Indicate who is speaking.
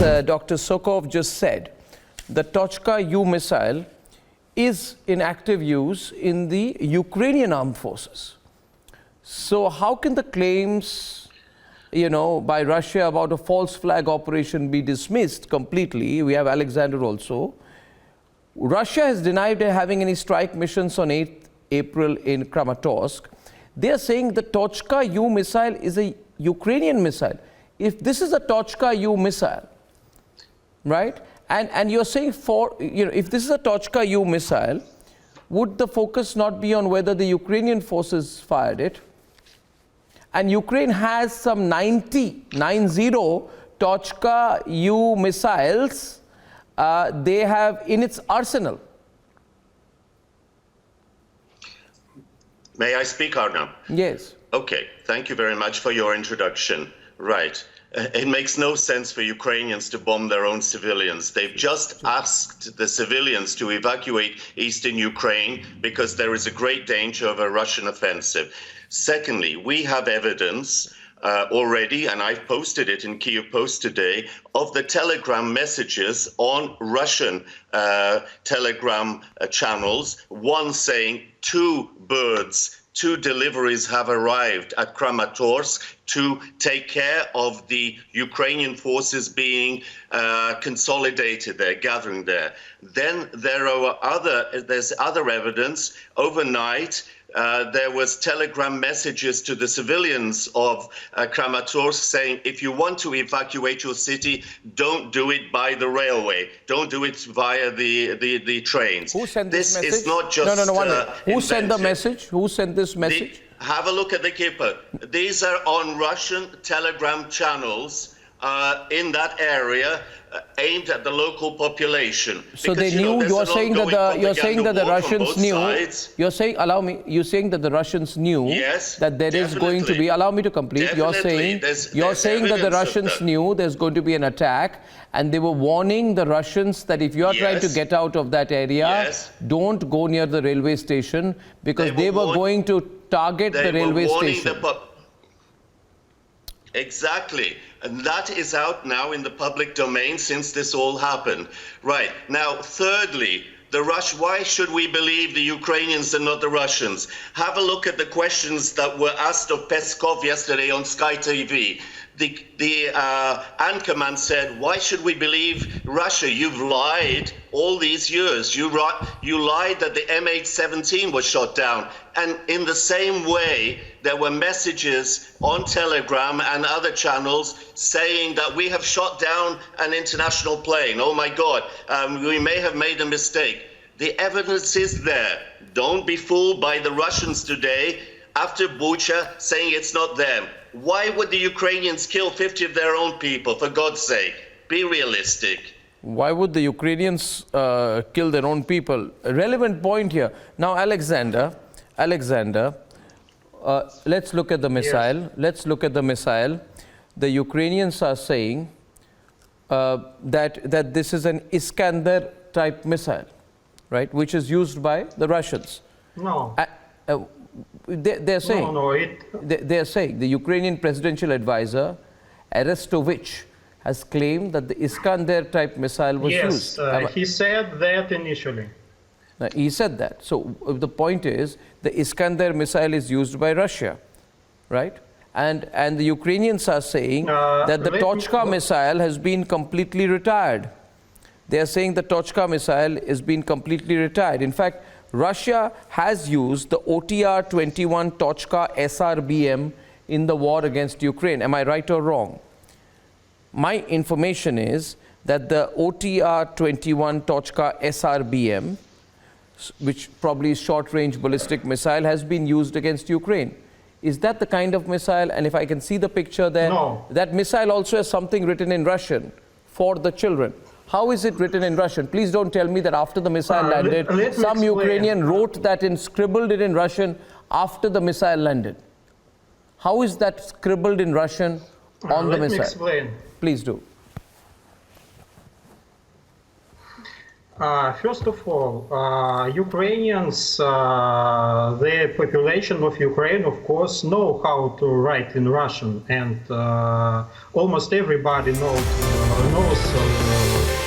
Speaker 1: as Dr. Sokov just said, the Tochka-U missile is in active use in the Ukrainian armed forces. So how can the claims, by Russia about a false flag operation be dismissed completely? We have Alexander also. Russia has denied having any strike missions on 8th April in Kramatorsk. They are saying the Tochka-U missile is a Ukrainian missile. If this is a Tochka-U missile, right, and you're saying if this is a Tochka-U missile, would the focus not be on whether the Ukrainian forces fired it? And Ukraine has some 90 Tochka-U missiles they have in its arsenal.
Speaker 2: May I speak, Arnav?
Speaker 1: Yes.
Speaker 2: Okay, thank you very much for your introduction. Right. It makes no sense for Ukrainians to bomb their own civilians. They've just asked the civilians to evacuate eastern Ukraine because there is a great danger of a Russian offensive. Secondly, we have evidence already, and I've posted it in Kyiv Post today, of the Telegram messages on Russian Telegram channels, one saying 2 birds, 2 deliveries have arrived at Kramatorsk to take care of the Ukrainian forces being consolidated there, gathering there. Then there's other evidence. Overnight, there was telegram messages to the civilians of Kramatorsk saying, if you want to evacuate your city, don't do it by the railway. Don't do it via the trains.
Speaker 1: Who sent this message?
Speaker 2: Is not just
Speaker 1: Who sent the message? Who sent this message?
Speaker 2: Have a look at the keeper. These are on Russian telegram channels in that area, aimed at the local population.
Speaker 1: So they knew. You're saying that the Russians knew. You're saying, allow me. You're saying that the Russians knew that there is going to be. Allow me to complete.
Speaker 2: Definitely.
Speaker 1: You're saying that the Russians knew there's going to be an attack, and they were warning the Russians that if you are trying to get out of that area, don't go near the railway station because they were going to target the railway station.
Speaker 2: Exactly. And that is out now in the public domain since this all happened. Right. Now, thirdly, why should we believe the Ukrainians and not the Russians? Have a look at the questions that were asked of Peskov yesterday on Sky TV. The anchorman said, why should we believe Russia? You've lied all these years. You lied that the MH17 was shot down. And in the same way, there were messages on Telegram and other channels saying that we have shot down an international plane. Oh my God, we may have made a mistake. The evidence is there. Don't be fooled by the Russians today after Bucha saying it's not them. Why would the Ukrainians kill 50 of their own people, for God's sake? Be realistic.
Speaker 1: Why would the Ukrainians kill their own people? A relevant point here. Now, Alexander, let's look at the missile. Yes. Let's look at the missile. The Ukrainians are saying that this is an Iskander-type missile, right, which is used by the Russians.
Speaker 3: No.
Speaker 1: They're saying, they're saying the Ukrainian presidential advisor, Arestovich, has claimed that the Iskander-type missile was used.
Speaker 3: Yes, he said that initially.
Speaker 1: He said that. So the point is, the Iskander missile is used by Russia, right? And the Ukrainians are saying that the Tochka missile has been completely retired. They are saying the Tochka missile has been completely retired. In fact, Russia has used the OTR-21 Tochka SRBM in the war against Ukraine. Am I right or wrong? My information is that the OTR-21 Tochka SRBM, which probably is short-range ballistic missile, has been used against Ukraine. Is that the kind of missile? And if I can see the picture there, that missile also has something written in Russian for the children. How is it written in Russian? Please don't tell me that after the missile landed, some Ukrainian wrote that and scribbled it in Russian after the missile landed. How is that scribbled in Russian on the missile?
Speaker 3: Let me explain.
Speaker 1: Please do.
Speaker 3: First of all, Ukrainians, the population of Ukraine, of course, know how to write in Russian, and almost everybody knows knows